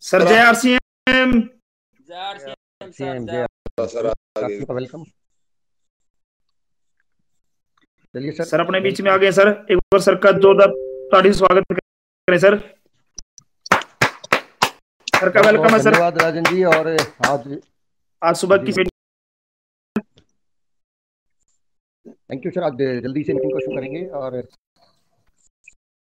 Sir जय RCM. Sir आपका welcome. चलिए सर अपने बीच में आ गए सर, एक बार सर का जोरदार ताली से स्वागत करें सर। सर का वेलकम है सर। धन्यवाद राजन जी। और आज सुबह की थैंक यू सर। आज जल्दी से मीटिंग को शुरू करेंगे। और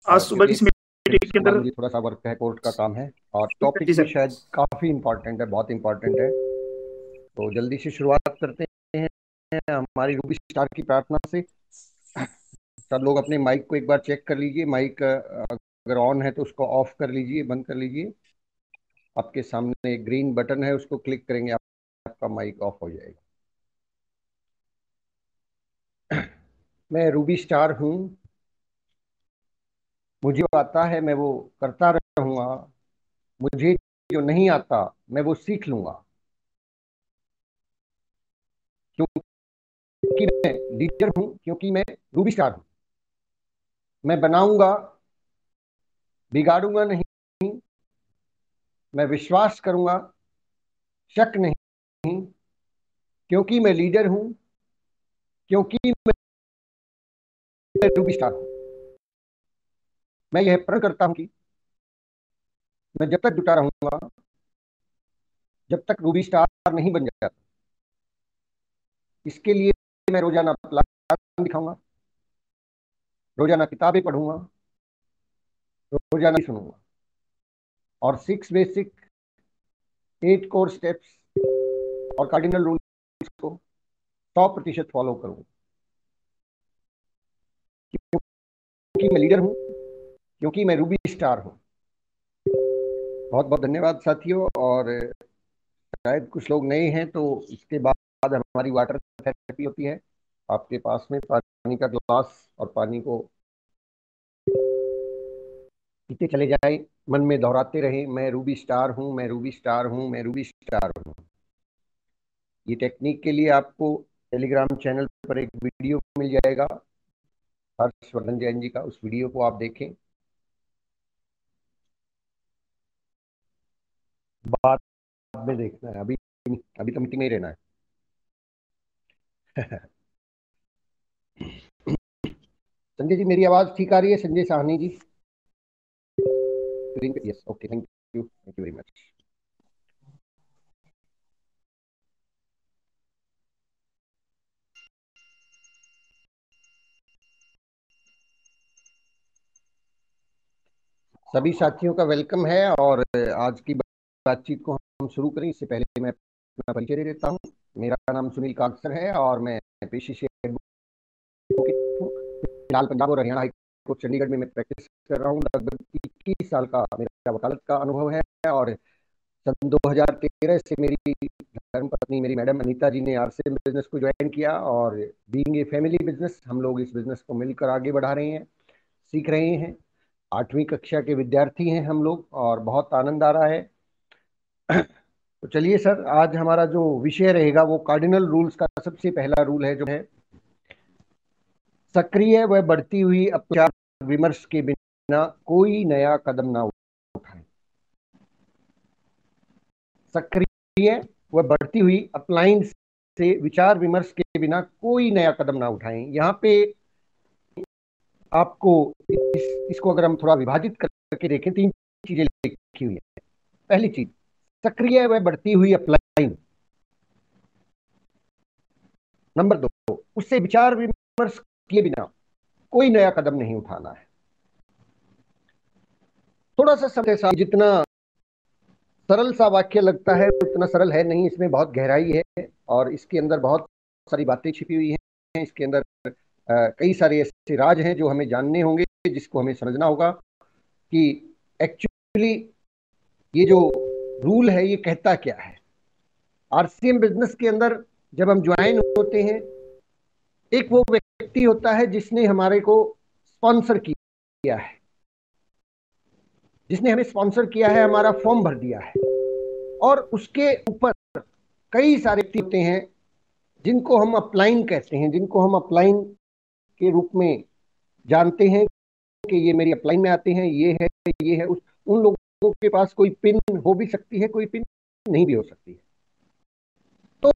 आज सुबह की मीटिंग के अंदर थोड़ा सा वर्क है, कोर्ट का काम है, और टॉपिक भी शायद काफी इम्पोर्टेंट है, बहुत इम्पोर्टेंट है। तो जल्दी से शुरुआत करते हैं हमारी रूबी स्टार की प्रार्थना से। सब लोग अपने माइक को एक बार चेक कर लीजिए। माइक अगर ऑन है तो उसको ऑफ कर लीजिए, बंद कर लीजिए। आपके सामने एक ग्रीन बटन है, उसको क्लिक करेंगे आपका माइक ऑफ हो जाएगा। मैं रूबी स्टार हूँ, मुझे जो आता है मैं वो करता रहूँगा, मुझे जो नहीं आता मैं वो सीख लूँगा। क्योंकि मैं लीडर हूँ, क्योंकि मैं रूबी स्टार हूँ। मैं बनाऊंगा, बिगाड़ूंगा नहीं। मैं विश्वास करूंगा, शक नहीं। क्योंकि मैं लीडर हूँ, क्योंकि मैं रूबी स्टार हूँ। मैं यह प्रण करता हूँ कि मैं जब तक जुटा रहूंगा, जब तक रूबी स्टार नहीं बन जाता। इसके लिए मैं रोजाना प्लान दिखाऊंगा, रोजाना किताबें पढ़ूंगा, रोजाना सुनूंगा, और 6 बेसिक, 8 कोर स्टेप्स और कार्डिनल रूल्स को 100% फॉलो करूंगा। क्योंकि मैं लीडर हूं, क्योंकि मैं रूबी स्टार हूं। बहुत बहुत धन्यवाद साथियों। और शायद कुछ लोग नए हैं, तो इसके बाद हमारी वाटर थेरेपी होती है। आपके पास में पानी का ग्लास और पानी को पीते चले जाए, मन में दोहराते रहे, मैं रूबी स्टार हूं, मैं रूबी स्टार हूं, मैं रूबी स्टार हूं। ये टेक्निक के लिए आपको टेलीग्राम चैनल पर एक वीडियो मिल जाएगा, हर्षवर्धन जैन जी का। उस वीडियो को आप देखें। बाद में देखना है, अभी अभी तो मीटिंग में ही रहना है। संजय जी, मेरी आवाज ठीक आ रही है? Sanjay Sahni ji, yes, okay, thank you very much. सभी साथियों का वेलकम है। और आज की बातचीत को हम शुरू करें इससे पहले मैं अपना परिचय दे देता हूं। मेरा नाम सुनील काकसर है और मैं पेशे से फिलहाल पंजाब और हरियाणा हाईकोर्ट चंडीगढ़ में मैं प्रैक्टिस कर रहा हूँ। लगभग 21 साल का मेरा वकालत का अनुभव है। और सन 2013 से मेरी धर्मपत्नी, मेरी मैडम अनीता जी ने आरसीएम बिजनेस को ज्वाइन किया। और बीइंग ए फैमिली बिजनेस, हम लोग इस बिजनेस को मिलकर आगे बढ़ा रहे हैं, सीख रहे हैं। 8वीं कक्षा के विद्यार्थी हैं हम लोग, और बहुत आनंद आ रहा है। तो चलिए सर, आज हमारा जो विषय रहेगा वो कार्डिनल रूल्स का सबसे पहला रूल है, जो है सक्रिय व बढ़ती हुई अपचार विमर्श के बिना कोई नया कदम ना उठाएं। सक्रिय व बढ़ती हुई अपलाइन से विचार विमर्श के बिना कोई नया कदम ना उठाएं। यहाँ पे आपको इसको अगर हम थोड़ा विभाजित करके देखें, 3 चीजें लिखी हुई है। पहली चीज, सक्रिय व बढ़ती हुई अपलाइन। नंबर 2, उससे विचार विमर्श किए बिना कोई नया कदम नहीं उठाना है। थोड़ा सा समय, जितना सरल सा वाक्य लगता है उतना सरल है नहीं, इसमें बहुत गहराई है और इसके अंदर बहुत सारी बातें छिपी हुई हैं। इसके अंदर कई सारे ऐसे राज हैं जो हमें जानने होंगे, जिसको हमें समझना होगा कि एक्चुअली ये जो रूल है ये कहता क्या है। आरसीएम बिजनेस के अंदर जब हम ज्वाइन होते हैं, एक वो व्यक्ति होता है जिसने हमारे को स्पॉन्सर किया है, जिसने हमें स्पॉन्सर किया है, हमारा फॉर्म भर दिया है। और उसके ऊपर कई सारे व्यक्ति होते हैं जिनको हम अपलाइन कहते हैं, जिनको हम अपलाइन के रूप में जानते हैं कि ये मेरी अपलाइन में आते हैं, ये है, ये है। उन लोगों लोगों के पास कोई पिन हो भी सकती है, कोई पिन नहीं भी हो सकती है। तो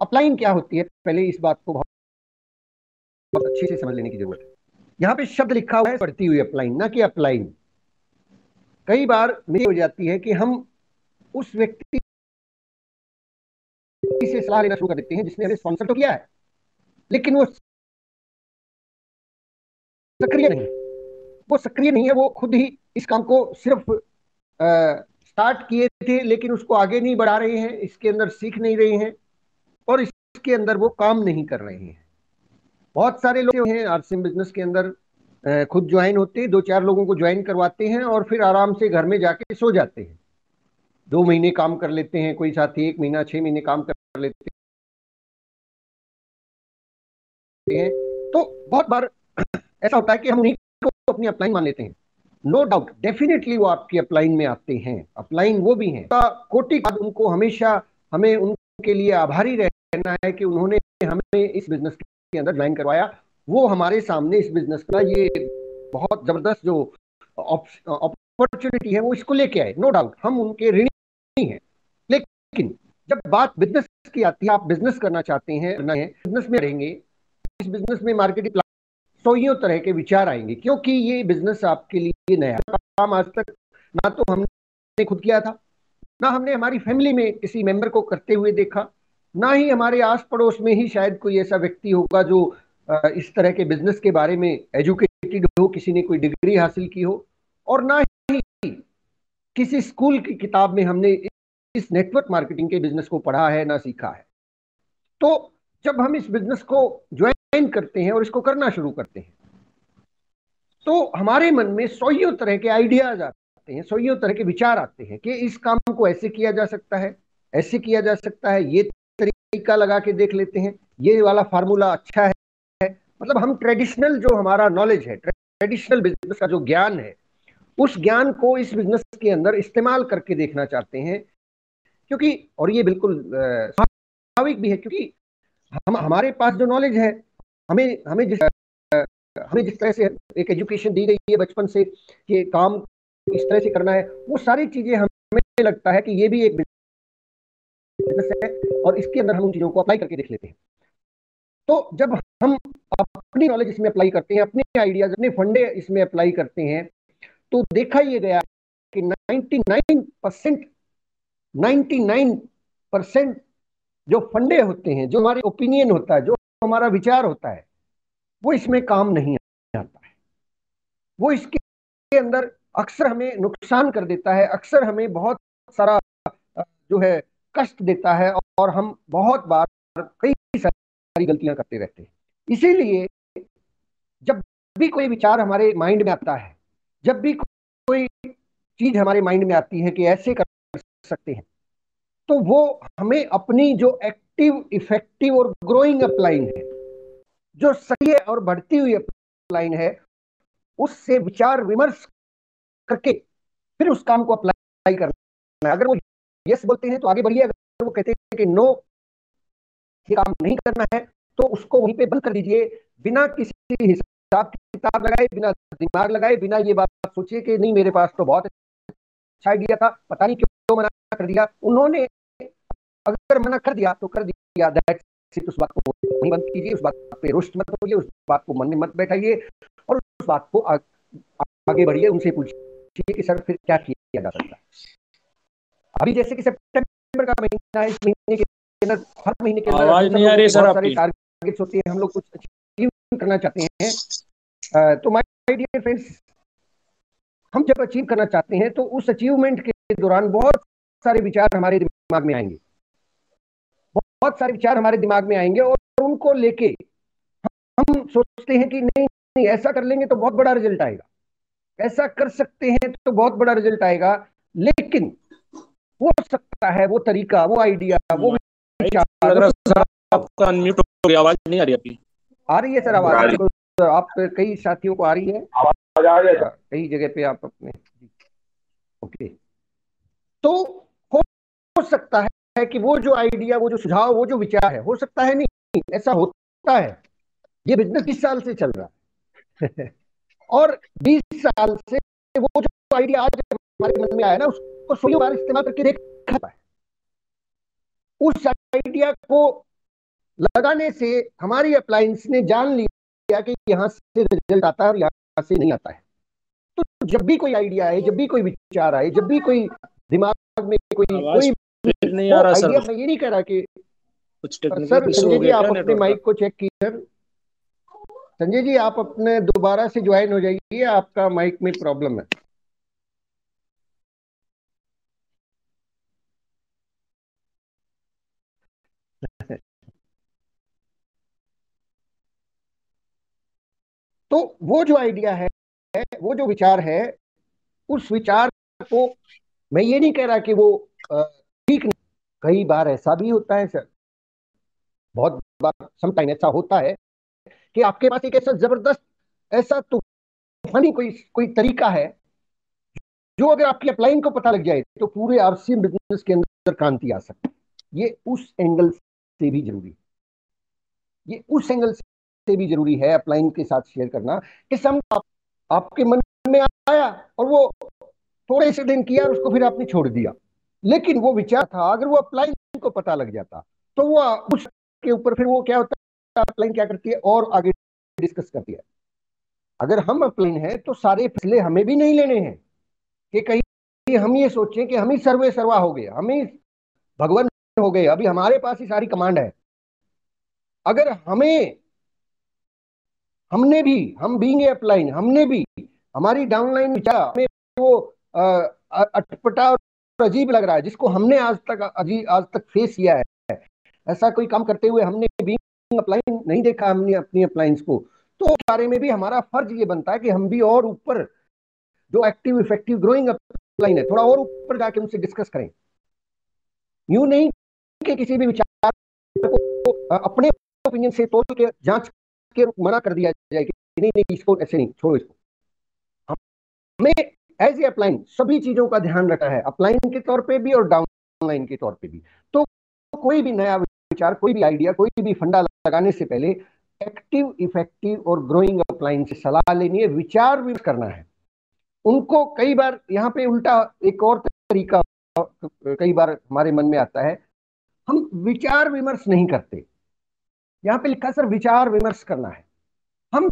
अपलाइन क्या होती है, पहले इस बात को बहुत अच्छे से समझ लेने की जरूरत है। यहाँ पे शब्द लिखा हुआ है बढ़ती हुई अपलाइन, ना कि अपलाइन। कई बार ये हो जाती है कि हम उस व्यक्ति से सलाह लेना शुरू कर देते हैं जिसने हमें स्पॉन्सर तो किया है, लेकिन वो सक्रिय नहीं है। वो सक्रिय नहीं है, वो खुद ही इस काम को सिर्फ स्टार्ट किए थे लेकिन उसको आगे नहीं बढ़ा रहे हैं, इसके अंदर सीख नहीं रहे हैं और इसके अंदर वो काम नहीं कर रहे हैं। बहुत सारे लोग हैं आरसीएम बिजनेस के अंदर खुद ज्वाइन होते हैं, 2-4 लोगों को ज्वाइन करवाते हैं और फिर आराम से घर में जाके सो जाते हैं। 2 महीने काम कर लेते हैं, कोई साथी 1 महीना 6 महीने काम कर लेते हैं। तो बहुत बार ऐसा होता है कि हम उन्हीं को अपनी अपलाइन मान लेते हैं। नो डाउट, डेफिनेटली वो आपकी अपलाइन में आते हैं, अपलाइन वो भी हैं। कोटि उनको हमेशा हमें उनके लिए आभारी रहना है कि उन्होंने हमें इस बिजनेस के अंदर ज्वाइन करवाया। वो हमारे सामने इस बिजनेस का ये बहुत जबरदस्त जो अपॉर्चुनिटी है वो इसको लेके आए। नो डाउट हम उनके ऋणी हैं। लेकिन जब बात बिजनेस की आती है, आप बिजनेस करना चाहते हैं, बिजनेस में रहेंगे, इस बिजनेस में मार्केटिंग सौ तरह के विचार आएंगे, क्योंकि ये बिजनेस आपके लिए नया काम आज तक ना तो हमने खुद किया था, ना हमने हमारी फैमिली में किसी मेंबर को करते हुए देखा, ना ही हमारे आस पड़ोस में ही शायद कोई ऐसा व्यक्ति होगा जो इस तरह के बिजनेस के बारे में एजुकेटेड हो, किसी ने कोई डिग्री हासिल की हो, और ना ही किसी स्कूल की किताब में हमने इस नेटवर्क मार्केटिंग के बिजनेस को पढ़ा है, ना सीखा है। तो जब हम इस बिजनेस को ज्वाइन करते हैं और इसको करना शुरू करते हैं तो हमारे मन में सौ तरह के आइडियाज आते हैं, सौ तरह के विचार आते हैं कि इस काम को ऐसे किया जा सकता है, ऐसे किया जा सकता है, ये तरीका लगा के देख लेते हैं, ये वाला फार्मूला अच्छा है। मतलब हम ट्रेडिशनल जो हमारा नॉलेज है, ट्रेडिशनल बिजनेस का जो ज्ञान है, उस ज्ञान को इस बिजनेस के अंदर इस्तेमाल करके देखना चाहते हैं। क्योंकि और ये बिल्कुल स्वाभाविक भी है, क्योंकि हमारे पास जो नॉलेज है, हमें हमें जिस तरह से एक एजुकेशन दी गई है बचपन से कि काम इस तरह से करना है, वो सारी चीजें हमें लगता है कि ये भी एक बिजनेस है और इसके अंदर हम उन चीजों को अप्लाई करके देख लेते हैं। तो जब हम अपनी नॉलेज इसमें अप्लाई करते हैं, अपने आइडियाज, अपने फंडे इसमें अप्लाई करते हैं, तो देखा ये गया कि 99% जो फंडे होते हैं, जो हमारे ओपिनियन होता है, जो हमारा विचार होता है, वो इसमें काम नहीं आता है। वो इसके अंदर अक्सर हमें नुकसान कर देता है, अक्सर हमें बहुत सारा जो है कष्ट देता है और हम बहुत बार कई सारी गलतियां करते रहते हैं। इसीलिए जब भी कोई विचार हमारे माइंड में आता है, जब भी कोई चीज हमारे माइंड में आती है कि ऐसे कर सकते हैं, तो वो हमें अपनी जो एक्टिव, इफेक्टिव और ग्रोइंग अपलाइन है, जो सक्रिय और बढ़ती हुई अपलाइन है, उससे विचार विमर्श करके फिर उस काम को अप्लाई करना है। अगर वो यस बोलते हैं तो आगे बढ़िए, अगर वो कहते हैं कि नो, ये काम नहीं करना है, तो उसको वहीं पे बंद कर दीजिए, बिना किसी हिसाब किताब लगाए, बिना दिमाग लगाए, बिना ये बात सोचे कि नहीं मेरे पास तो बहुत अच्छा आइडिया था, पता नहीं क्यों मना कर दिया उन्होंने। अगर मना कर दिया तो कर दिया, उस बात को नहीं बंद कीजिए, उस बात पे रुष्ट मत होइए, उस बात को मन में मत बैठाइए और उस बात को आगे बढ़िए, उनसे पूछिए कि सर फिर क्या किया जा सकता है। अभी जैसे कि सितंबर का महीना है, इस महीने के अंदर, हर महीने के अंदर आवाज नहीं आ रही सर, बहुत सारे टारगेट्स होते हैं, हम लोग कुछ अचीव करना चाहते हैं। तो माय डियर फ्रेंड्स, हम जब अचीव करना चाहते हैं तो उस अचीवमेंट के दौरान बहुत सारे विचार हमारे दिमाग में आएंगे, बहुत सारे विचार हमारे दिमाग में आएंगे और उनको लेके हम सोचते हैं कि नहीं नहीं ऐसा कर लेंगे तो बहुत बड़ा रिजल्ट आएगा, ऐसा कर सकते हैं तो बहुत बड़ा रिजल्ट आएगा। लेकिन हो सकता है वो तरीका, वो आइडिया, वो विचार, लग रहा सर आपका अनम्यूट हो गया, आवाज नहीं आ रही आपकी। आ रही है सर आवाज? आप कई साथियों को आ रही है आवाज, आ रही है कई जगह पे आप अपने, ओके। तो हो सकता है कि वो जो आइडिया, वो जो सुझाव, वो जो विचार है, हो सकता है नहीं ऐसा होता है, ये बिजनेस 20 साल से चल रहा है और 20 साल से वो जो आइडिया आज हमारे मन में आया ना, उसको 100 बार इस्तेमाल करके देखा है। उस आइडिया को लगाने से हमारी अप्लायंस ने जान लिया कि यहाँ से रिजल्ट आता है और यहाँ से नहीं आता है। तो जब भी कोई आइडिया आए, जब भी कोई विचार आए, जब भी कोई दिमाग में कोई फिर नहीं आ रहा सर, आइडिया, मैं ये नहीं कह रहा कि कुछ टेक्निकल सर इशू संजय हो जी गया आप क्या अपने नेटवर्क माइक को चेक कीजिए। संजय जी आप अपने दोबारा से ज्वाइन हो जाइए, आपका माइक में प्रॉब्लम है। तो वो जो आइडिया है, वो जो विचार है, उस विचार को मैं ये नहीं कह रहा कि वो ठीक नहीं। कई बार ऐसा भी होता है सर, बहुत बार समटाइम ऐसा होता है कि आपके पास एक ऐसा जबरदस्त, ऐसा तूफानी कोई कोई तरीका है जो अगर आपकी अपलाइन को पता लग जाए तो पूरे आरसीएम बिजनेस के अंदर क्रांति आ सकती है। ये उस एंगल से भी जरूरी है, ये उस एंगल से भी जरूरी है अपलाइन के साथ शेयर करना कि सम आपके मन में आया और वो थोड़े से दिन किया और उसको फिर आपने छोड़ दिया, लेकिन वो विचार था अगर वो अपलाइन को पता लग जाता तो वो उसके ऊपर फिर वो क्या होता है, अपलाइन क्या करती है और आगे डिस्कस करती है। अगर हम अपलाइन है तो सारे फैसले हमें भी नहीं लेने हैं कि कहीं हम ये सोचें कि हम ही सर्वे सर्वा हो गए, हम ही भगवान हो गए, अभी हमारे पास ही सारी कमांड है। अगर हमने भी, हम बीइंग ए अपलाइन, हमने भी हमारी डाउनलाइन विचार हमें वो अटपटा और अजीब लग रहा है, जिसको हमने आज तक फेस किया है, ऐसा कोई काम करते हुए हमने बीइंग अपलाइन नहीं देखा हमने अपनी अपलाइंस को, तो उस बारे में भी हमारा फर्ज ये बनता है कि हम भी और ऊपर, जो एक्टिव इफेक्टिव ग्रोइंग अपलाइन है, थोड़ा और ऊपर जाके उनसे डिस्कस करें। यूं नहीं कि किसी भी विचार को अपने ओपिनियन से तोड़ के जांच के मना कर दिया जाए कि नहीं नहीं इसको ऐसे नहीं, छोड़ो इसको। हमें एज ए अपलाइन सभी चीजों का ध्यान रखना है, अपलाइन के तौर पे भी और डाउनलाइन के तौर पे भी। तो कोई भी नया विचार, कोई भी आइडिया, कोई भी फंडा लगाने से पहले एक्टिव इफेक्टिव और ग्रोइंग अपलाइन से सलाह लेनी है, विचार भी करना है उनको। कई बार यहाँ पे उल्टा एक और तरीका कई बार हमारे मन में आता है, हम विचार विमर्श नहीं करते। यहाँ पे लिखा सर विचार विमर्श करना है, हम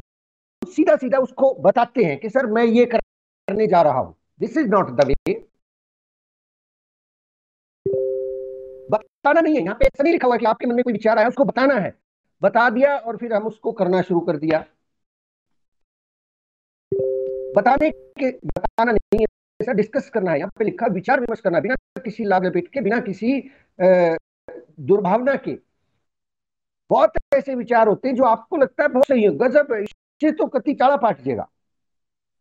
सीधा सीधा उसको बताते हैं कि सर मैं ये करने जा रहा हूं, this is not the way. बताना नहीं है, यहाँ पे ऐसा नहीं लिखा हुआ कि आपके मन में कोई विचार आया उसको बताना है, बता दिया और फिर हम उसको करना शुरू कर दिया। बताना नहीं है, ऐसा डिस्कस करना है। यहाँ पे लिखा विचार विमर्श करना, बिना किसी लाग लपेट के, बिना किसी दुर्भावना के। बहुत ऐसे विचार होते हैं जो आपको लगता है बहुत सही है, गजब है, इससे तो कति चाड़ा पाट जाएगा,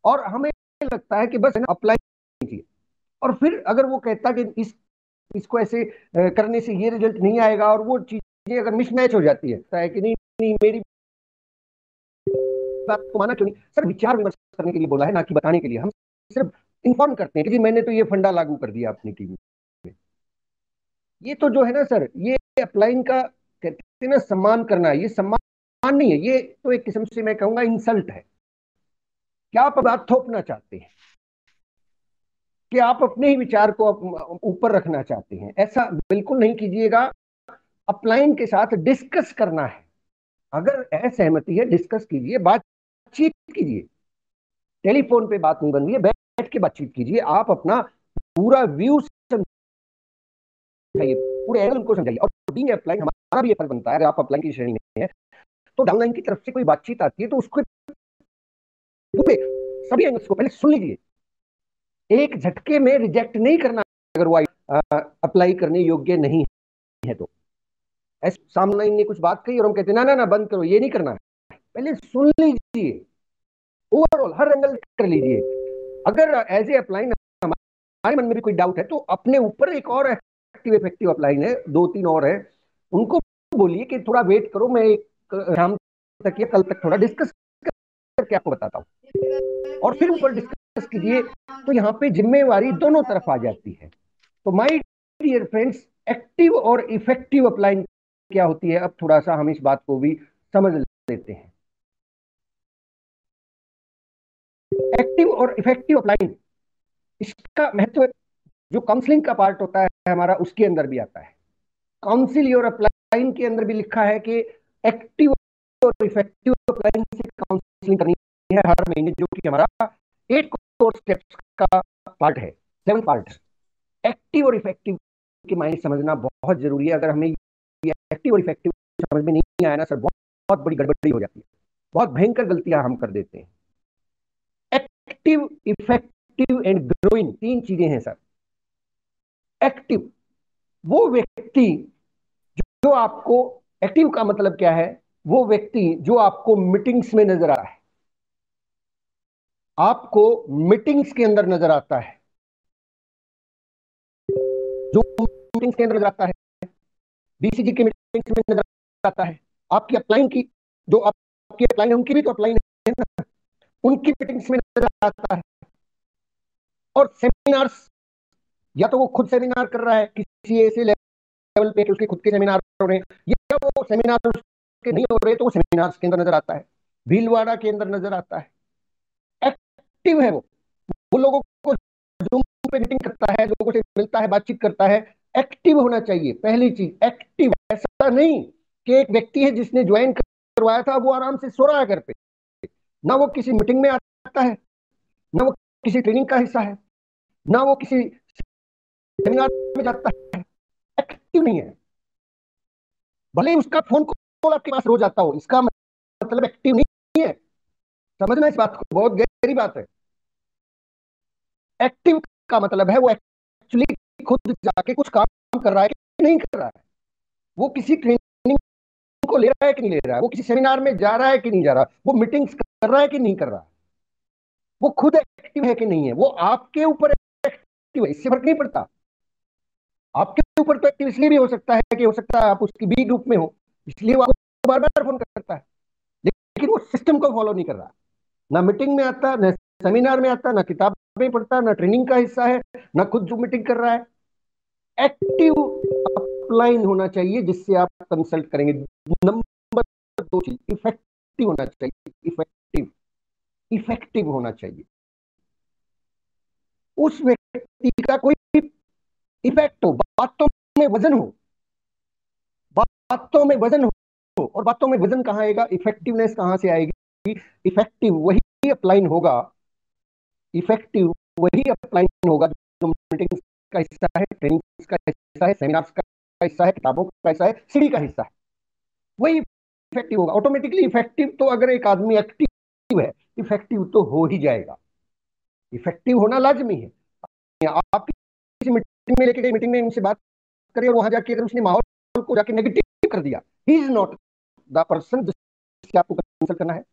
और हमें लगता है कि बस अप्लाई कीजिए। और फिर अगर वो कहता है कि इसको ऐसे करने से ये रिजल्ट नहीं आएगा, और वो चीजें अगर मिसमैच हो जाती है कि नहीं नहीं मेरी बात को माना क्यों नहीं। सर विचार विमर्श करने के लिए बोला है, ना कि बताने के लिए। हम सिर्फ इन्फॉर्म करते हैं कि जी मैंने तो ये फंडा लागू कर दिया अपनी टीम में। ये तो जो है ना सर, ये अप्लाइंग का कहते हैं ना सम्मान करना, ये सम्मान नहीं है, ये तो एक किस्म से मैं कहूंगा इंसल्ट है। क्या आप बात थोपना चाहते हैं कि आप अपने ही विचार को ऊपर रखना चाहते हैं? ऐसा बिल्कुल नहीं कीजिएगा। अपलाइन के साथ डिस्कस करना है, अगर असहमति है डिस्कस कीजिए, बातचीत कीजिए। टेलीफोन पे बात नहीं बन रही है, बैठ के बातचीत कीजिए। आप अपना पूरा व्यू समझाइए, पूरे एंगल उनको समझाइए। और बीइंग अपलाइन हमारा भी फर्ज बनता है, अगर आप अपलाइन की श्रेणी में है तो डाउनलाइन की तरफ से कोई बातचीत आती है तो उसको सभी एंगल्स को पहले सुन लीजिए, एक झटके में रिजेक्ट नहीं करना। अगर वो अप्लाई करने योग्य नहीं है तो सामने ने कुछ बात कही और हम कहते ना ना ना बंद करो, ये नहीं करना है, पहले सुन लीजिए, ओवरऑल हर एंगल कर लीजिए। अगर एज ए अपलाइन हमारे मन में भी कोई डाउट है तो अपने ऊपर एक और एक्टिव इफेक्टिव अपलाइन है, 2-3 और है, उनको बोलिए कि थोड़ा वेट करो, मैं शाम तक या कल तक थोड़ा डिस्कस करके आपको बताता हूँ, और फिर ऊपर डिस्कस कीजिए। तो यहाँ पे जिम्मेवारी दोनों तरफ आ जाती है। तो माय डियर फ्रेंड्स, एक्टिव और इफेक्टिव अपलाइन क्या होती है, अब थोड़ा सा हम इस बात को भी समझ लेते हैं। एक्टिव और इफेक्टिव अपलाइन इसका महत्व जो काउंसलिंग का पार्ट होता है हमारा, उसके अंदर भी आता है। काउंसिल योर अपलाइन के अंदर भी लिखा है कि एक्टिव और इफेक्टिव अपलाइन से काउंसलिंग करनी है हर महीने, जो कि हमारा 8 कोर स्टेप्स का पार्ट है, 7 पार्ट। एक्टिव और इफेक्टिव के मायने समझना बहुत जरूरी है। अगर हमें ये एक्टिव और इफेक्टिव समझ में नहीं आया ना सर, बहुत, बहुत बड़ी गड़बड़ी हो जाती है, बहुत भयंकर गलतियां हम कर देते हैं। एक्टिव, इफेक्टिव एंड ग्रोइंग 3 चीजें हैं सर। एक्टिव वो व्यक्ति जो आपको, एक्टिव का मतलब क्या है, वो व्यक्ति जो आपको मीटिंग्स में नजर आ रहा है, आपको मीटिंग्स के अंदर नजर आता है, जो मीटिंग्स के अंदर नजर आता है, बीसीजी की मीटिंग्स में नजर आता है, आपकी अपलाइन की, जो आपकी अपलाइन है उनकी भी तो अपलाइन है ना, उनकी मीटिंग्स में नजर आता है। और सेमिनार्स, या तो वो खुद सेमिनार कर रहा है किसी ऐसे लेवल पे कि उसके खुद के सेमिनार हो रहे हैं, या वो सेमिनार उसके नहीं हो रहे तो वो सेमिनार्स के अंदर नजर आता है, भीलवाड़ा के अंदर नजर आता है। एक्टिव है वो लोगों को जूम पे मीटिंग करता है, लोगों से मिलता है, बातचीत करता है। एक्टिव होना चाहिए पहली चीज, एक्टिव। ऐसा नहीं कि एक व्यक्ति है जिसने ज्वाइन करवाया था वो आराम से सो रहा है घर पे, ना वो किसी मीटिंग में आता है, ना वो किसी ट्रेनिंग का हिस्सा है, ना वो किसी सेमिनार में जाता है, एक्टिव नहीं है। भले ही उसका फोन कॉल आपके पास रोज आता हो, इसका मतलब एक्टिव नहीं है। समझना इस बात को, बहुत गहरी बात है। एक्टिव का मतलब है वो एक्चुअली खुद जाके कुछ काम कर रहा है कि नहीं कर रहा है, वो किसी ट्रेनिंग को ले रहा है कि नहीं ले रहा है, वो किसी सेमिनार में जा रहा है कि नहीं जा रहा, वो मीटिंग्स कर रहा है कि नहीं कर रहा, वो खुद एक्टिव है कि नहीं है। वो आपके ऊपर एक्टिव है, इससे फर्क नहीं पड़ता। आपके ऊपर तो एक्टिव इसलिए भी हो सकता है कि हो सकता है आप उसकी बी ग्रुप में हो, इसलिए वो आपको बार बार फोन करता है, लेकिन वो सिस्टम को फॉलो नहीं कर रहा, ना मीटिंग में आता, ना सेमिनार में आता, ना किताबें पढ़ता, ना ट्रेनिंग का हिस्सा है, ना खुद जो मीटिंग कर रहा है। एक्टिव अपलाइन होना चाहिए जिससे आप कंसल्ट करेंगे। नंबर 2 चीज, इफेक्टिव होना चाहिए। इफेक्टिव, इफेक्टिव होना चाहिए। उस व्यक्ति का कोई इफेक्ट हो, बातों में वजन हो, बातों में वजन हो। और बातों में वजन कहाँ आएगा, इफेक्टिवनेस कहां से आएगी? इफेक्टिव वही अपलाइन होगा, इफेक्टिव वही अपलाइन होगा जो मीटिंग्स का हिस्सा है, ट्रेनिंग्स का हिस्सा है, सेमिनार्स का हिस्सा है, किताबों का हिस्सा है, सीडी का हिस्सा है। वही इफेक्टिव होगा ऑटोमेटिकली। इफेक्टिव तो अगर एक आदमी एक्टिव है, इफेक्टिव तो हो ही जाएगा। इफेक्टिव होना लाजमी है। आप किसी मीटिंग में लेके गए, मीटिंग में उनसे बात करें और वहां जाके अगर उसने माहौल को जाके नेगेटिव कर दिया, ही इज नॉट द पर्सन जिससे आपको कंसल्ट करना है।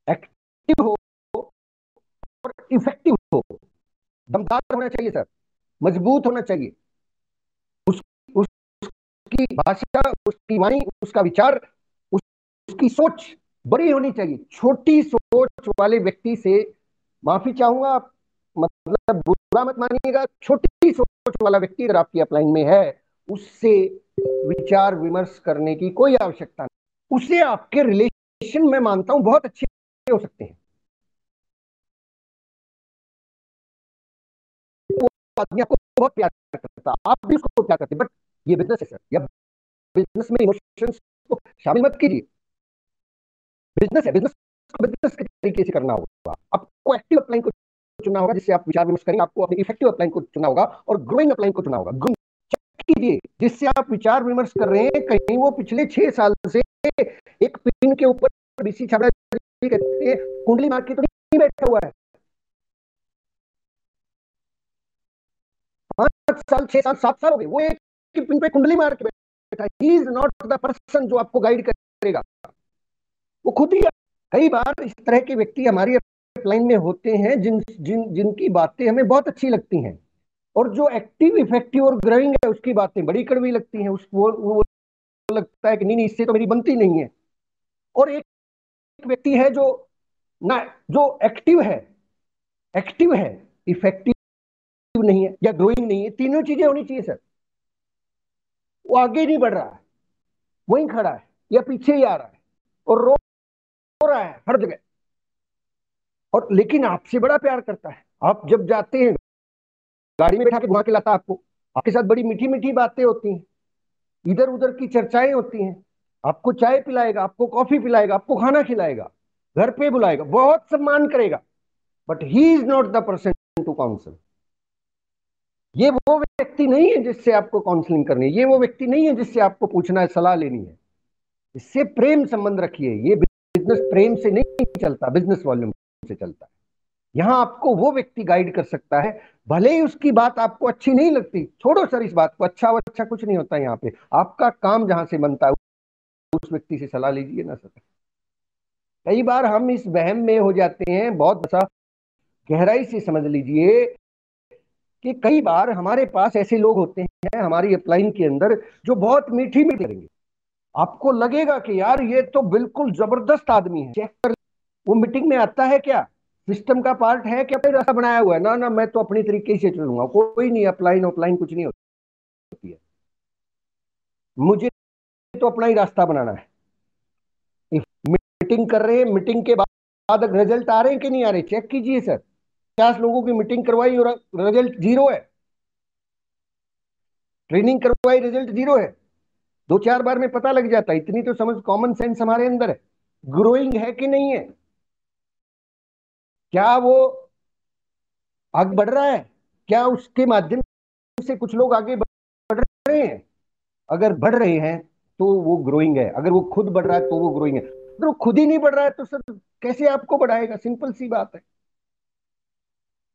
एक्टिव हो और इफेक्टिव हो, दमदार होना चाहिए सर, मजबूत होना चाहिए। उस, उसकी भाषा, उसकी वाणी, उसका विचार, उसकी सोच बड़ी होनी चाहिए। छोटी सोच वाले व्यक्ति से, माफी चाहूंगा, मतलब बुरा मत मानिएगा, छोटी सोच वाला व्यक्ति अगर आपकी अपलाइन में है, उससे विचार विमर्श करने की कोई आवश्यकता नहीं। उसे आपके रिलेशन में मानता हूं बहुत अच्छे हो सकते हैं, वो आदमी आपको बहुत प्यार करता, आप भी उसको प्यार करते, बट ये बिजनेस है सर, या बिजनेस में इमोशंस को शामिल मत कीजिए। बिजनेस है, बिजनेस को बिजनेस के तरीके से करना होगा। आपको एक्टिव अपलाइन को चुनना होगा जिससे आप विचार विमर्श करेंगे, आपको अपनी इफेक्टिव अपलाइन को चुनना होगा, और ग्रोइंग अपलाइन को चुनना होगा। चेक कीजिए जिससे आप विचार विमर्श कर रहे हैं, कहीं वो पिछले 6 साल से एक पिन के ऊपर बीसी छाबड़ा कहते हैं कुंडली मार के तो नहीं बैठा हुआ है। 5 साल, 6 साल, 7 साल हो गए, वो एक पिन पे कुंडली मार के बैठा है। ही इज नॉट द पर्सन जो आपको गाइड करेगा, वो खुद ही। कई बार इस तरह के व्यक्ति हमारी अपलाइन में होते हैं जिनकी बातें हमें बहुत अच्छी लगती हैं, और जो एक्टिव, इफेक्टिव और ग्रोइंग है उसकी बातें बड़ी कड़वी लगती हैं। वो लगता है कि नहीं नहीं, इससे तो मेरी बनती नहीं है। और एक व्यक्ति है जो ना, जो एक्टिव है, इफेक्टिव नहीं है या ग्रोइंग नहीं है, तीनों चीजें होनी चाहिए सर। वो आगे नहीं बढ़ रहा है, वहीं खड़ा है या पीछे ही आ रहा है और रो रहा है हर जगह, और लेकिन आपसे बड़ा प्यार करता है, आप जब जाते हैं, गाड़ी में बैठा के घुमा के लाता आपको, आपके साथ बड़ी मीठी मीठी बातें होती हैं, इधर उधर की चर्चाएं होती हैं, आपको चाय पिलाएगा, आपको कॉफी पिलाएगा, आपको खाना खिलाएगा, घर पे बुलाएगा, बहुत सम्मान करेगा, but he is not the person to council. ये वो व्यक्ति नहीं है जिससे आपको काउंसलिंग करनी है, ये वो व्यक्ति नहीं है जिससे आपको पूछना है, सलाह लेनी है। इससे प्रेम संबंध रखिए। ये बिजनेस प्रेम से नहीं चलता, बिजनेस वॉल्यूम से चलता है। यहां आपको वो व्यक्ति गाइड कर सकता है, भले ही उसकी बात आपको अच्छी नहीं लगती, छोड़ो सर इस बात को, अच्छा कुछ नहीं होता यहाँ पे, आपका काम जहां से बनता है उस व्यक्ति से सलाह लीजिए ना सर। कई बार हम इस वहम में हो जाते हैं, बहुत अच्छा गहराई से समझ लीजिए कि कई बार हमारे पास ऐसे लोग होते हैं हमारी अपलाइन के अंदर जो बहुत मीठी मीठी करेंगे, आपको लगेगा कि यार ये तो बिल्कुल जबरदस्त आदमी है, चेक कर। वो मीटिंग में आता है क्या, सिस्टम का पार्ट है क्या, रास्ता बनाया हुआ है, ना ना मैं तो अपनी तरीके से चलूंगा, कोई नहीं, अपलाइन ऑफलाइन कुछ नहीं होती है, मुझे तो अपना ही रास्ता बनाना है। मीटिंग कर रहे हैं, मीटिंग के बाद रिजल्ट आ रहे हैं कि नहीं आ रहे, चेक कीजिए सर। 50 लोगों की मीटिंग करवाई और रिजल्ट जीरो है, ट्रेनिंग करवाई रिजल्ट जीरो है, 2-4 बार में पता लग जाता है। इतनी तो समझ, कॉमन सेंस हमारे अंदर है। ग्रोइंग है कि नहीं है, क्या वो आगे बढ़ रहा है, क्या उसके माध्यम से कुछ लोग आगे बढ़ रहे हैं। अगर बढ़ रहे हैं तो वो ग्रोइंग है, अगर वो खुद बढ़ रहा है तो वो ग्रोइंग है, अगर वो खुद ही नहीं बढ़ रहा है तो सर कैसे आपको बढ़ाएगा, सिंपल सी बात है।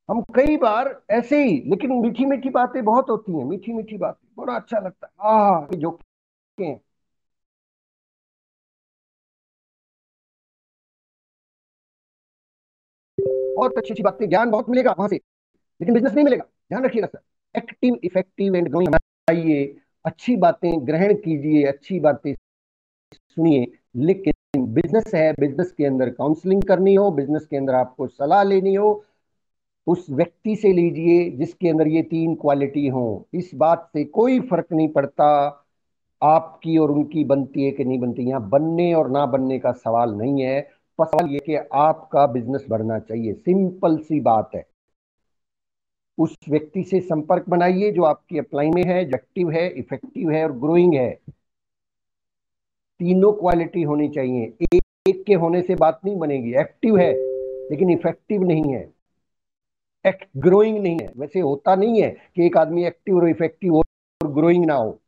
हम कई बार ऐसे ही, लेकिन मीठी मीठी बातें बहुत होती हैं, मीठी मीठी बातें, बड़ा अच्छा लगता है, हाँ जो हैं। बहुत अच्छी अच्छी बातें, ज्ञान बहुत मिलेगा वहां से, लेकिन बिजनेस नहीं मिलेगा, ध्यान रखिएगा sir. Active, effective and growing बनाइए, अच्छी बातें ग्रहण कीजिए, अच्छी बातें सुनिए, लेकिन बिजनेस है, बिजनेस के अंदर काउंसलिंग करनी हो, बिजनेस के अंदर आपको सलाह लेनी हो, उस व्यक्ति से लीजिए जिसके अंदर ये 3 क्वालिटी हो। इस बात से कोई फर्क नहीं पड़ता आपकी और उनकी बनती है कि नहीं बनती, यहाँ बनने और ना बनने का सवाल नहीं है, पर सवाल ये कि आपका बिजनेस बढ़ना चाहिए, सिंपल सी बात है। उस व्यक्ति से संपर्क बनाइए जो आपकी अपलाइन में है, जो एक्टिव है, इफेक्टिव है और ग्रोइंग है। तीनों क्वालिटी होनी चाहिए, एक के होने से बात नहीं बनेगी। एक्टिव है लेकिन इफेक्टिव नहीं है, ग्रोइंग नहीं है। वैसे होता नहीं है कि एक आदमी एक्टिव और इफेक्टिव हो और ग्रोइंग ना हो,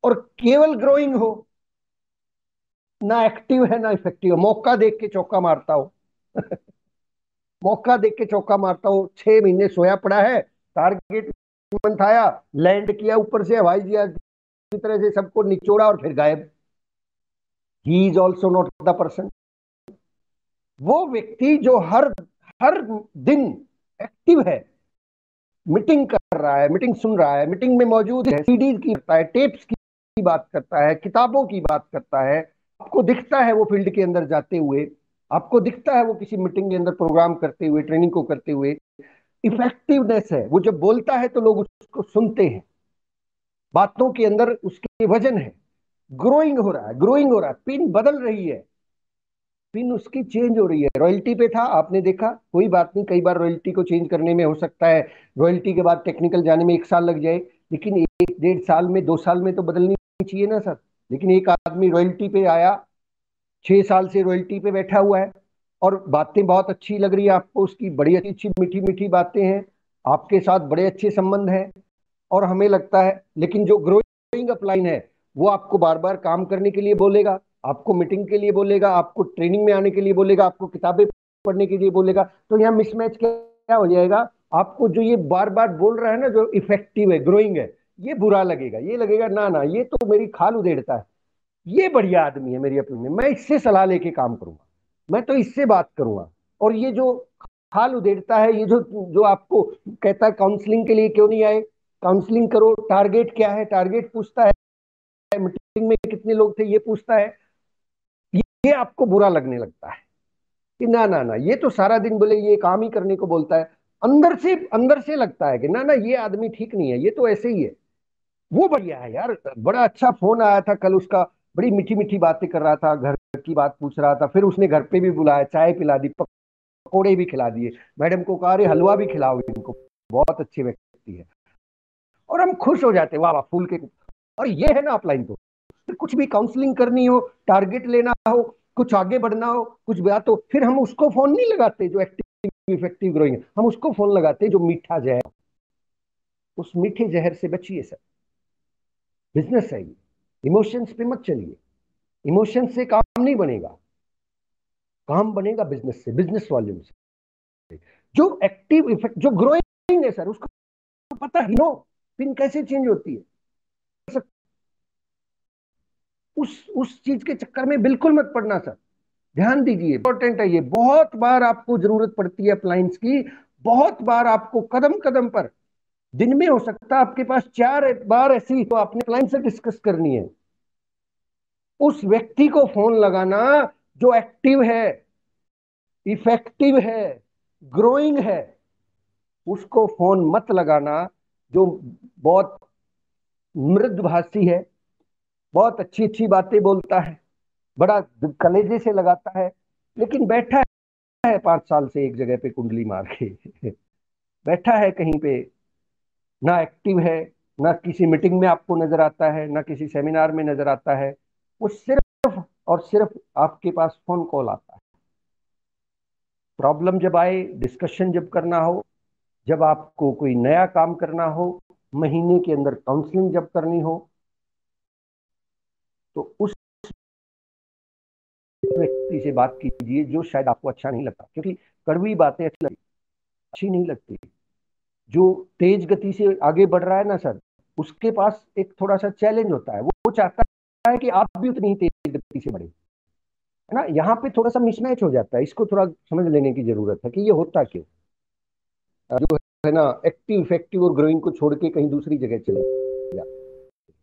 और केवल ग्रोइंग हो, ना एक्टिव है ना इफेक्टिव, मौका देख के चौका मारता हो मौका देख के चौका मारता हो, 6 महीने सोया पड़ा है, टारगेट मंथ आया, लैंड किया ऊपर से हवाई जहाज की तरह से, सबको निचोड़ा और फिर गायब। He is also not the person. वो व्यक्ति जो हर हर दिन एक्टिव है, मीटिंग कर रहा है, मीटिंग सुन रहा है, मीटिंग में मौजूद है, सीडीज की करता है, टेप्स की बात करता है, किताबों की बात करता है, आपको दिखता है वो फील्ड के अंदर जाते हुए, आपको दिखता है वो किसी मीटिंग के अंदर प्रोग्राम करते हुए, ट्रेनिंग को करते हुए, इफेक्टिवनेस है, वो जब बोलता है तो लोग उसको सुनते हैं, बातों के अंदर उसके वजन है, ग्रोइंग हो रहा है, ग्रोइंग हो रहा है, पिन बदल रही है, पिन उसकी चेंज हो रही है। रॉयल्टी पे था, आपने देखा, कोई बात नहीं, कई बार रॉयल्टी को चेंज करने में हो सकता है रॉयल्टी के बाद टेक्निकल जाने में 1 साल लग जाए, लेकिन 1-1.5 साल में, 2 साल में तो बदलनी चाहिए ना सर। लेकिन एक आदमी रॉयल्टी पे आया, 6 साल से रॉयल्टी पे बैठा हुआ है, और बातें बहुत अच्छी लग रही है आपको, उसकी बड़ी अच्छी मीठी मीठी बातें हैं, आपके साथ बड़े अच्छे संबंध हैं, और हमें लगता है, लेकिन जो ग्रोइंग अपलाइन है वो आपको बार बार काम करने के लिए बोलेगा, आपको मीटिंग के लिए बोलेगा, आपको ट्रेनिंग में आने के लिए बोलेगा, आपको किताबें पढ़ने के लिए बोलेगा, तो यहाँ मिसमैच क्या हो जाएगा, आपको जो ये बार बार बोल रहा है ना, जो इफेक्टिव है, ग्रोइंग है, ये बुरा लगेगा, ये लगेगा ना ना ये तो मेरी खाल उधेड़ता है, ये बढ़िया आदमी है मेरी अपनी में, मैं इससे सलाह लेके काम करूंगा, मैं तो इससे बात करूंगा। और ये जो खाल उधेड़ता है, ये जो जो आपको कहता है काउंसलिंग के लिए क्यों नहीं आए, काउंसलिंग करो, टारगेट क्या है, टारगेट पूछता है, मीटिंग में कितने लोग थे ये पूछता है, ये आपको बुरा लगने लगता है कि ना ना ना ये तो सारा दिन बोले ये काम ही करने को बोलता है, अंदर से लगता है कि ना ना ये आदमी ठीक नहीं है, ये तो ऐसे ही है। वो बढ़िया है यार, बड़ा अच्छा फोन आया था कल उसका, बड़ी मीठी मीठी बातें कर रहा था, घर की बात पूछ रहा था, फिर उसने घर पे भी बुलाया, चाय पिला दी, पकोड़े भी खिला दिए, मैडम को कहा अरे हलवा भी खिलाओ इनको, बहुत अच्छे व्यक्ति है, और हम खुश हो जाते, वाह वाह फूल के। और ये है ना अपलाइन तो, फिर कुछ भी काउंसलिंग करनी हो, टारगेट लेना हो, कुछ आगे बढ़ना हो, कुछ बात हो, फिर हम उसको फोन नहीं लगाते जो एक्टिव इफेक्टिव ग्रोइंग, हम उसको फोन लगाते जो मीठा जहर। उस मीठे जहर से बचिए सर, बिजनेस है ये, इमोशंस पे मत चलिए, इमोशन से काम नहीं बनेगा, काम बनेगा बिजनेस से, बिजनेस वॉल्यूम से। जो एक्टिव इफेक्ट, जो ग्रोइंग है सर, उसको पता ही नो पिन कैसे चेंज होती है, उस चीज के चक्कर में बिल्कुल मत पड़ना सर, ध्यान दीजिए, इंपॉर्टेंट है ये। बहुत बार आपको जरूरत पड़ती है अप्लायंस की, बहुत बार आपको कदम कदम पर, दिन में हो सकता है आपके पास 4 बार ऐसी तो आपने अप्लायंस से डिस्कस करनी है। उस व्यक्ति को फोन लगाना जो एक्टिव है, इफेक्टिव है, ग्रोइंग है, उसको फोन मत लगाना जो बहुत मृदुभाषी है, बहुत अच्छी अच्छी बातें बोलता है, बड़ा कलेजे से लगाता है, लेकिन बैठा है 5 साल से एक जगह पे कुंडली मार के बैठा है कहीं पे, ना एक्टिव है, ना किसी मीटिंग में आपको नजर आता है, ना किसी सेमिनार में नजर आता है, वो सिर्फ और सिर्फ आपके पास फोन कॉल आता है। प्रॉब्लम जब आए, डिस्कशन जब करना हो, जब आपको कोई नया काम करना हो, महीने के अंदर काउंसलिंग जब करनी हो, तो उस व्यक्ति से बात कीजिए जो शायद आपको अच्छा नहीं लगता, क्योंकि कड़वी बातें अच्छी नहीं लगती। जो तेज गति से आगे बढ़ रहा है ना सर, उसके पास एक थोड़ा सा चैलेंज होता है, वो चाहता है कि आप भी उतनी ही तेज गति से बढ़े, है ना। यहाँ पे थोड़ा सा मिसमैच हो जाता है, इसको थोड़ा समझ लेने की जरूरत है कि ये होता क्यों, जो है ना एक्टिव इफेक्टिव और ग्रोइंग को छोड़ के कहीं दूसरी जगह चले जाते,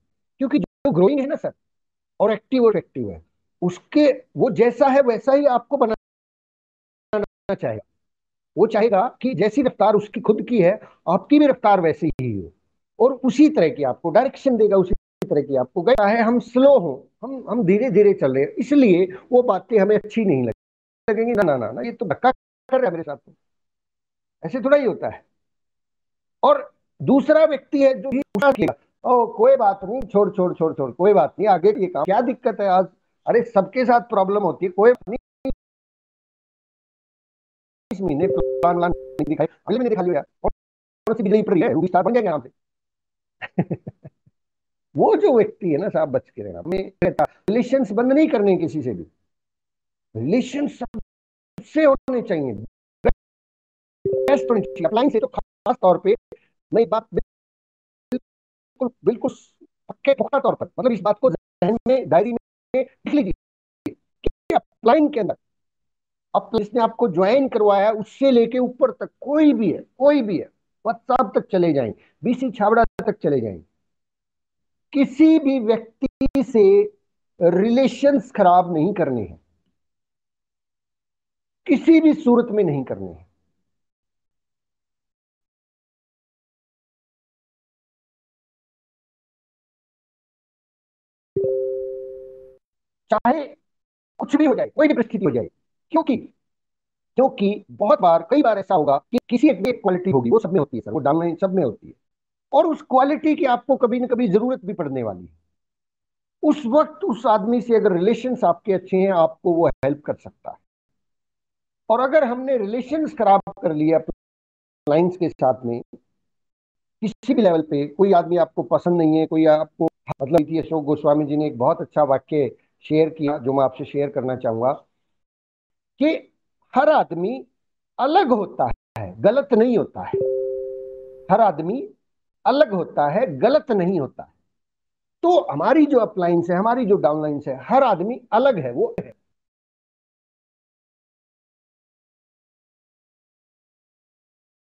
क्योंकि जो ग्रोइंग है ना सर और एक्टिव और इफेक्टिव है, उसके वो जैसा है वैसा ही आपको बनाना चाहेगा। वो चाहेगा कि जैसी रफ्तार उसकी खुद की है, आपकी भी रफ्तार वैसी ही हो, और उसी तरह की आपको डायरेक्शन देगा, उसी तरह की आपको गया है। हम स्लो हो, हम धीरे धीरे चल रहे हैं, इसलिए वो बातें हमें अच्छी नहीं लगेंगी। ना ना ना ना, ये तो धक्का कर रहा है मेरे साथ, तो ऐसे थोड़ा ही होता है। और दूसरा व्यक्ति है जो ओ कोई बात नहीं, छोड़ छोड़ छोड़ छोड़, कोई बात नहीं, आगे ये काम क्या दिक्कत है आज, अरे सबके साथ प्रॉब्लम होती है, कोई बात नहीं, इस महीने प्लान व्लान नहीं दिखाई, अगले महीने दिखा लिया, कौन सी बिजली पड़ रही है, रूबी स्टार बन जाएंगे आराम से वो जो व्यक्ति है ना साहब, बच के रहना। मैं कहता रिलेशंस बंद नहीं करने किसी से भी, रिलेशन सबसे होने चाहिए, बेस्ट होने चाहिए। अप्लाइंग से तो खास तौर पे मैं बात बिल्कुल बिल्कुल पक्के पुख्ता तौर पर, मतलब इस बात को जहन में डायरी में लिख लीजिए कि अप्लाइंग के अंदर अब जिसने आपको ज्वाइन करवाया उससे लेके ऊपर तक कोई भी है, कोई भी है, व्हाट्सएप तक चले जाएं, बीसी छाबड़ा तक चले जाएं, किसी भी व्यक्ति से रिलेशंस खराब नहीं करने हैं, किसी भी सूरत में नहीं करने हैं। चाहे कुछ भी हो जाए, कोई भी परिस्थिति हो जाए, क्योंकि क्योंकि बहुत बार, कई बार ऐसा होगा कि किसी एक क्वालिटी होगी, वो सब में होती है सर, वो डालना सब में होती है, और उस क्वालिटी की आपको कभी ना कभी जरूरत भी पड़ने वाली है। उस वक्त उस आदमी से अगर रिलेशंस आपके अच्छे हैं, आपको वो हेल्प कर सकता है। और अगर हमने रिलेशंस खराब कर लिए क्लाइंट्स के साथ में, किसी भी लेवल पे कोई आदमी आपको पसंद नहीं है, कोई आपको, मतलब कि अशोक गोस्वामी जी ने एक बहुत अच्छा वाक्य शेयर किया जो मैं आपसे शेयर करना चाहूंगा कि हर आदमी अलग होता है, गलत नहीं होता है। हर आदमी अलग होता है, गलत नहीं होता है। तो हमारी जो अपलाइंस है, हमारी जो डाउनलाइंस है, हर आदमी अलग है, वो है,